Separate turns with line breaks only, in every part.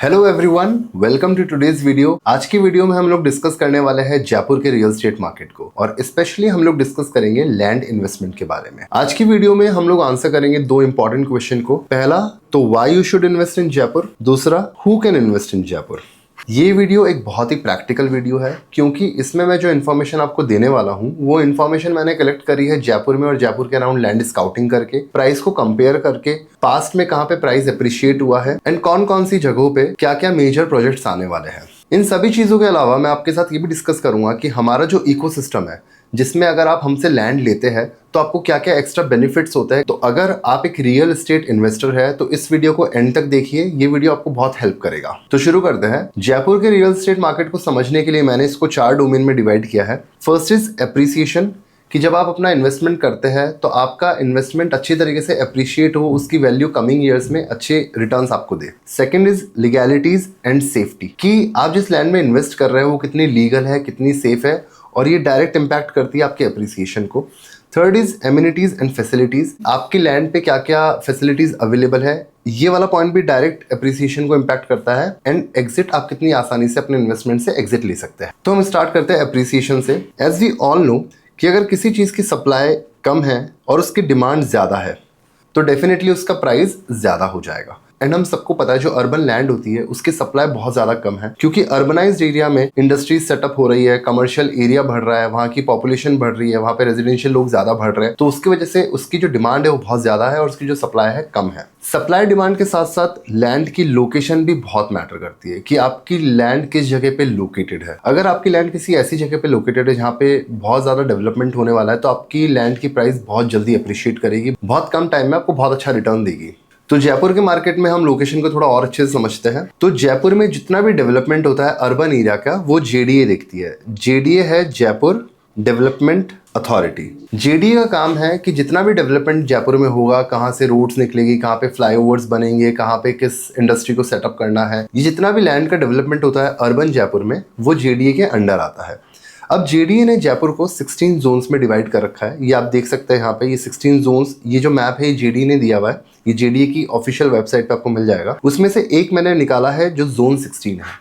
Hello everyone, welcome to today's video. आज की video में हम लोग डिस्कस करने वाले हैं जयपुर के रियल एस्टेट मार्केट को और स्पेशली हम लोग डिस्कस करेंगे लैंड इन्वेस्टमेंट के बारे में। आज की वीडियो में हम लोग आंसर करेंगे दो इंपॉर्टेंट क्वेश्चन को। पहला तो why you should invest in Jaipur, दूसरा who can invest in Jaipur. ये वीडियो एक बहुत ही प्रैक्टिकल वीडियो है क्योंकि इसमें मैं जो इन्फॉर्मेशन आपको देने वाला हूँ वो इन्फॉर्मेशन मैंने कलेक्ट करी है जयपुर में और जयपुर के अराउंड लैंड स्काउटिंग करके, प्राइस को कंपेयर करके, पास्ट में कहाँ पे प्राइस अप्रिशिएट हुआ है एंड कौन कौन सी जगहों पे क्या क्या मेजर प्रोजेक्ट्स आने वाले हैं। इन सभी चीजों के अलावा मैं आपके साथ ये भी डिस्कस करूंगा कि हमारा जो इकोसिस्टम है जिसमें अगर आप हमसे लैंड लेते हैं तो आपको क्या क्या एक्स्ट्रा बेनिफिट्स होते हैं। तो अगर आप एक रियल एस्टेट इन्वेस्टर है तो इस वीडियो को एंड तक देखिए, ये वीडियो आपको बहुत हेल्प करेगा। तो शुरू करते हैं। जयपुर के रियल एस्टेट मार्केट को समझने के लिए मैंने इसको 4 डोमेन में डिवाइड किया है। फर्स्ट इज एप्रिसिएशन, कि जब आप अपना इन्वेस्टमेंट करते हैं तो आपका इन्वेस्टमेंट अच्छी तरीके से अप्रिशिएट हो, उसकी वैल्यू कमिंग ईयर्स में अच्छे रिटर्न्स आपको दे। Second is legalities and safety, कि आप जिस लैंड में इन्वेस्ट कर रहे हो वो कितनी लीगल है, कितनी सेफ है, और ये डायरेक्ट इम्पैक्ट करती है आपके अप्रिसिएशन को। Third is amenities and facilities, आपकी लैंड पे क्या क्या फैसिलिटीज अवेलेबल है, ये वाला पॉइंट भी डायरेक्ट अप्रिसिएशन को इम्पैक्ट करता है। एंड एग्जिट, आप कितनी आसानी से अपने इन्वेस्टमेंट से एग्जिट ले सकते हैं। तो हम स्टार्ट करते हैं अप्रिसिएशन से। एज वी ऑल नो कि अगर किसी चीज़ की सप्लाई कम है और उसकी डिमांड ज़्यादा है तो डेफिनेटली उसका प्राइस ज़्यादा हो जाएगा। एंड हम सबको पता है जो अर्बन लैंड होती है उसकी सप्लाई बहुत ज़्यादा कम है क्योंकि अर्बनाइज्ड एरिया में इंडस्ट्रीज सेटअप हो रही है, कमर्शियल एरिया बढ़ रहा है, वहाँ की पॉपुलेशन बढ़ रही है, वहाँ पे रेजिडेंशियल लोग ज़्यादा बढ़ रहे हैं, तो उसकी वजह से उसकी जो डिमांड है वो बहुत ज़्यादा है और उसकी जो सप्लाई है कम है। सप्लाई डिमांड के साथ साथ लैंड की लोकेशन भी बहुत मैटर करती है कि आपकी लैंड किस जगह पे लोकेटेड है। अगर आपकी लैंड किसी ऐसी जगह पे लोकेटेड है जहाँ पे बहुत ज़्यादा डेवलपमेंट होने वाला है तो आपकी लैंड की प्राइस बहुत जल्दी अप्रिशिएट करेगी, बहुत कम टाइम में आपको बहुत अच्छा रिटर्न देगी। तो जयपुर के मार्केट में हम लोकेशन को थोड़ा और अच्छे से समझते हैं। तो जयपुर में जितना भी डेवलपमेंट होता है अर्बन एरिया का वो जेडीए देखती है। जेडीए है जयपुर डेवलपमेंट अथॉरिटी। जेडीए का काम है कि जितना भी डेवलपमेंट जयपुर में होगा, कहाँ से रोड्स निकलेगी, कहाँ पे फ्लाईओवर्स बनेंगे, कहाँ पे किस इंडस्ट्री को सेटअप करना है, ये जितना भी लैंड का डेवलपमेंट होता है अर्बन जयपुर में वो जेडीए के अंडर आता है। अब जेडीए ने जयपुर को 16 जोन्स में डिवाइड कर रखा है। ये आप देख सकते हैं यहाँ पे, ये 16 जोन्स, ये जो मैप है ये जेडीए ने दिया हुआ है, ये जेडीए की ऑफिशियल वेबसाइट पे आपको मिल जाएगा। उसमें से एक मैंने निकाला है जो जोन 16 है।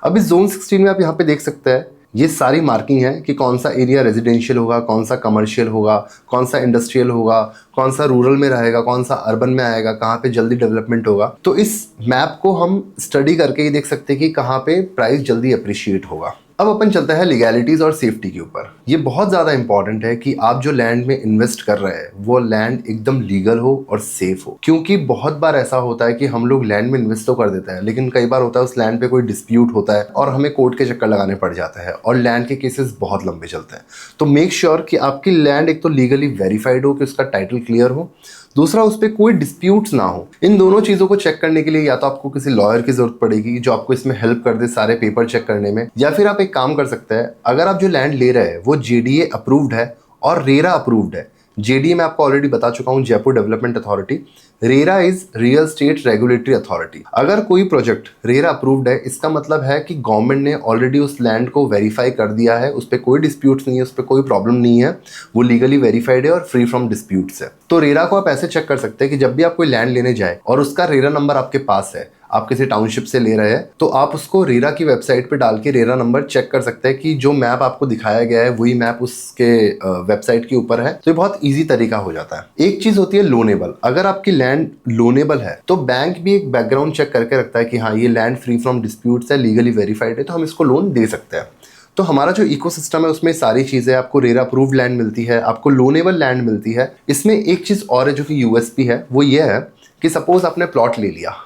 अब इस जोन 16 में आप यहाँ पे देख सकते हैं ये सारी मार्किंग है कि कौन सा एरिया रेजिडेंशियल होगा, कौन सा कमर्शियल होगा, कौन सा इंडस्ट्रियल होगा, कौन सा रूरल में रहेगा, कौन सा अर्बन में आएगा, कहाँ पे जल्दी डेवलपमेंट होगा। तो इस मैप को हम स्टडी करके ये देख सकते हैं कि कहाँ पे प्राइस जल्दी अप्रिशिएट होगा। अब अपन चलते हैं लीगैलिटीज और सेफ्टी के ऊपर। ये बहुत ज़्यादा इंपॉर्टेंट है कि आप जो लैंड में इन्वेस्ट कर रहे हैं वो लैंड एकदम लीगल हो और सेफ हो, क्योंकि बहुत बार ऐसा होता है कि हम लोग लैंड में इन्वेस्ट तो कर देते हैं लेकिन कई बार होता है उस लैंड पे कोई डिस्प्यूट होता है और हमें कोर्ट के चक्कर लगाने पड़ जाते हैं और लैंड के केसेस बहुत लंबे चलते हैं। तो मेक श्योर कि आपकी लैंड एक तो लीगली वेरीफाइड हो, कि उसका टाइटल क्लियर हो, दूसरा उस पर कोई डिस्प्यूट्स ना हो। इन दोनों चीज़ों को चेक करने के लिए या तो आपको किसी लॉयर की जरूरत पड़ेगी जो आपको इसमें हेल्प कर दे सारे पेपर चेक करने में, या फिर आप एक काम कर सकते हैं, अगर आप जो लैंड ले रहे हैं वो जेडीए अप्रूव्ड है और रेरा अप्रूव्ड है। जेडीए मैं आपको ऑलरेडी बता चुका हूँ, Jaipur development authority. RERA is real estate regulatory authority. अगर कोई प्रोजेक्ट रेरा अप्रूव्ड है इसका मतलब है कि गवर्नमेंट ने ऑलरेडी उस लैंड को वेरीफाई कर दिया है, उस पर कोई डिस्प्यूट्स नहीं है, उस पर कोई प्रॉब्लम नहीं है, वो लीगली वेरीफाइड है और फ्री फ्रॉम डिस्प्यूट्स है। तो रेरा को आप ऐसे चेक कर सकते हैं कि जब भी आप कोई लैंड लेने जाए और उसका रेरा नंबर आपके पास है, आप किसी टाउनशिप से ले रहे हैं, तो आप उसको रेरा की वेबसाइट पे डाल के रेरा नंबर चेक कर सकते हैं कि जो मैप आपको दिखाया गया है वही मैप उसके वेबसाइट के ऊपर है। तो ये बहुत इजी तरीका हो जाता है। एक चीज होती है लोनेबल। अगर आपकी लैंड लोनेबल है तो बैंक भी एक बैकग्राउंड चेक करके रखता है कि हाँ ये लैंड फ्री फ्रॉम डिस्प्यूट्स है, लीगली वेरीफाइड है, तो हम इसको लोन दे सकते हैं। तो हमारा जो इकोसिस्टम है उसमें सारी चीज़ें, आपको रेरा अप्रूव्ड लैंड मिलती है, आपको लोनेबल लैंड मिलती है। इसमें एक चीज़ और है जो कि यूएसपी है, वो ये है कि सपोज आपने प्लॉट ले लिया।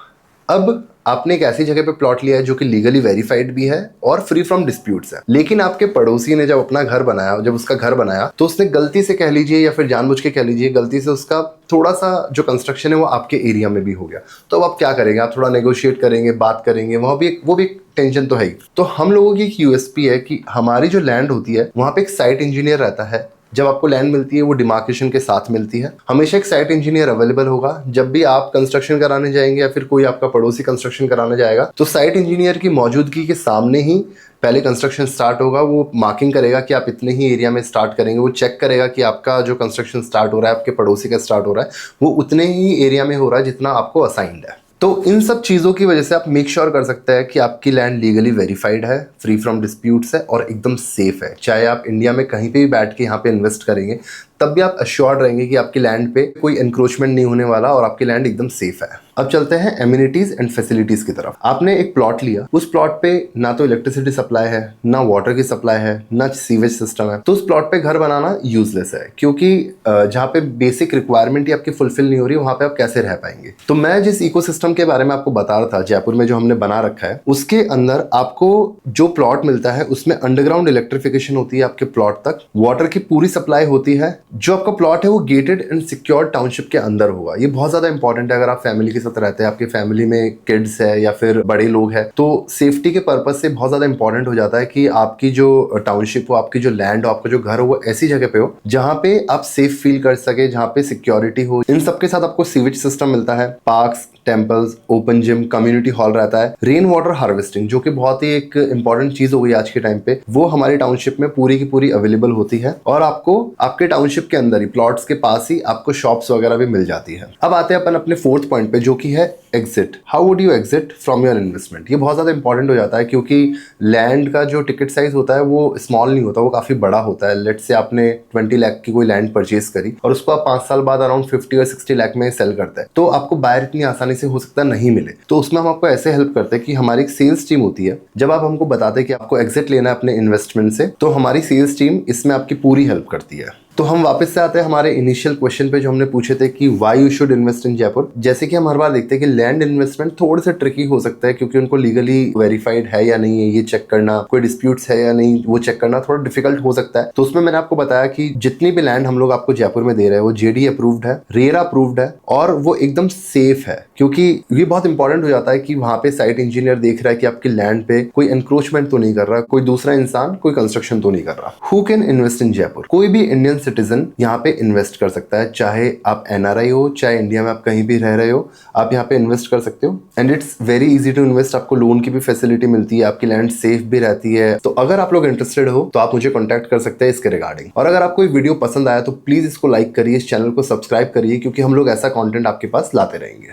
अब आपने एक ऐसी जगह पे प्लॉट लिया है जो कि लीगली वेरीफाइड भी है और फ्री फ्रॉम डिस्प्यूट्स है, लेकिन आपके पड़ोसी ने जब अपना घर बनाया, जब उसका घर बनाया तो उसने गलती से कह लीजिए या फिर जानबूझ के कह लीजिए गलती से उसका थोड़ा सा जो कंस्ट्रक्शन है वो आपके एरिया में भी हो गया। तो अब आप क्या करेंगे? आप थोड़ा नेगोशिएट करेंगे, बात करेंगे, वो भी एक टेंशन तो है ही। तो हम लोगों की एक यूएसपी है कि हमारी जो लैंड होती है वहाँ पे एक साइट इंजीनियर रहता है। जब आपको लैंड मिलती है वो डिमार्केशन के साथ मिलती है, हमेशा एक साइट इंजीनियर अवेलेबल होगा। जब भी आप कंस्ट्रक्शन कराने जाएंगे या फिर कोई आपका पड़ोसी कंस्ट्रक्शन कराने जाएगा तो साइट इंजीनियर की मौजूदगी के सामने ही पहले कंस्ट्रक्शन स्टार्ट होगा। वो मार्किंग करेगा कि आप इतने ही एरिया में स्टार्ट करेंगे, वो चेक करेगा कि आपका जो कंस्ट्रक्शन स्टार्ट हो रहा है, आपके पड़ोसी का स्टार्ट हो रहा है, वो उतने ही एरिया में हो रहा है जितना आपको असाइंड है। तो इन सब चीज़ों की वजह से आप मेक श्योर कर सकते हैं कि आपकी लैंड लीगली वेरीफाइड है, फ्री फ्रॉम डिस्प्यूट्स है और एकदम सेफ है। चाहे आप इंडिया में कहीं पे भी बैठ के यहाँ पे इन्वेस्ट करेंगे तब भी आप अश्योर्ड रहेंगे कि आपकी लैंड पे कोई एनक्रोचमेंट नहीं होने वाला और आपकी लैंड एकदम सेफ है। अब चलते हैं एमिनिटीज एंड फैसिलिटीज की तरफ। आपने एक प्लॉट लिया, उस प्लॉट पे ना तो इलेक्ट्रिसिटी सप्लाई है, ना वाटर की सप्लाई है, ना सीवेज सिस्टम है, तो उस प्लॉट पे घर बनाना यूजलेस है, क्योंकि जहाँ पे बेसिक रिक्वायरमेंट ही आपकी फुलफिल नहीं हो रही, वहां पे आप कैसे रह पाएंगे। तो मैं जिस इकोसिस्टम के बारे में आपको बता रहा था जयपुर में जो हमने बना रखा है, उसके अंदर आपको जो प्लॉट मिलता है उसमें अंडरग्राउंड इलेक्ट्रिफिकेशन होती है आपके प्लॉट तक, वाटर की पूरी सप्लाई होती है, जो आपका प्लॉट है वो गेटेड एंड सिक्योर्ड टाउनशिप के अंदर होगा। ये बहुत ज्यादा इंपॉर्टेंट है। अगर आप फैमिली के साथ रहते हैं, आपकी फैमिली में किड्स है या फिर बड़े लोग हैं, तो सेफ्टी के पर्पज से बहुत ज्यादा इंपॉर्टेंट हो जाता है कि आपकी जो टाउनशिप हो, आपकी जो लैंड हो, आपका जो घर हो, वो ऐसी जगह पे हो जहां पे आप सेफ फील कर सके, जहां पे सिक्योरिटी हो। इन सबके साथ आपको सीवेज सिस्टम मिलता है, parks, temples, open gym, community hall रहता है, रेन वाटर हार्वेस्टिंग जो कि बहुत ही एक इंपॉर्टेंट चीज हो गई आज के टाइम पे, वो हमारी टाउनशिप में पूरी की पूरी अवेलेबल होती है और आपको आपके टाउनशिप के अंदर ही, प्लॉट्स के पास ही आपको शॉप्स वगैरह भी मिल जाती है। अब आते हैं अपन अपने फोर्थ पॉइंट पे, जो कि है exit. How would you exit from your investment. ये बहुत ज्यादा इंपॉर्टेंट हो जाता है क्योंकि लैंड का जो टिकट साइज होता है वो स्मॉल नहीं होता, वो काफी बड़ा होता है। लेट्स से आपने 20 लाख की कोई लैंड परचेज करी और उसको आप 5 साल बाद अराउंड 50 और 60 लाख में सेल करते हैं, तो आपको बायर इतनी आसानी से हो सकता है नहीं मिले। तो उसमें हम आपको ऐसे हेल्प करते हैं कि हमारी एक सेल्स टीम होती है। जब आप हमको बताते हैं कि आपको एग्जिट लेना है अपने इन्वेस्टमेंट से, तो हमारी सेल्स टीम इसमें आपकी पूरी हेल्प करती है। तो हम वापस से आते हैं हमारे इनिशियल क्वेश्चन पे जो हमने पूछे थे कि why you should invest in Jaipur. जैसे कि हम हर बार देखते हैं कि लैंड इन्वेस्टमेंट थोड़े से ट्रिकी हो सकता है क्योंकि उनको लीगली वेरीफाइड है या नहीं है ये चेक करना, कोई डिस्प्यूट्स है या नहीं वो चेक करना थोड़ा डिफिकल्ट हो सकता है। तो उसमें मैंने आपको बताया कि जितनी भी लैंड हम लोग आपको जयपुर में दे रहे हैं वो जेडी अप्रूव्ड है, रेरा अप्रूव्ड है और वो एकदम सेफ है। क्योंकि ये बहुत इंपॉर्टेंट हो जाता है कि वहां पे साइट इंजीनियर देख रहा है कि आपकी लैंड पे कोई एनक्रोचमेंट तो नहीं कर रहा, कोई दूसरा इंसान कोई कंस्ट्रक्शन तो नहीं कर रहा। Who can invest in Jaipur. कोई भी इंडियन सिटीजन यहाँ पे इन्वेस्ट कर सकता है, चाहे आप एनआरआई हो, चाहे इंडिया में आप कहीं भी रह रहे हो, आप यहाँ पे इन्वेस्ट कर सकते हो। And it's very easy to invest. आपको लोन की भी फैसिलिटी मिलती है, आपकी लैंड सेफ भी रहती है। तो अगर आप लोग इंटरेस्टेड हो तो आप मुझे कॉन्टैक्ट कर सकते हैं इसके रिगार्डिंग। और अगर आपको ये वीडियो पसंद आया तो प्लीज इसको लाइक करिए, इस चैनल को सब्सक्राइब करिए, क्योंकि हम लोग ऐसा कॉन्टेंट आपके पास लाते रहेंगे।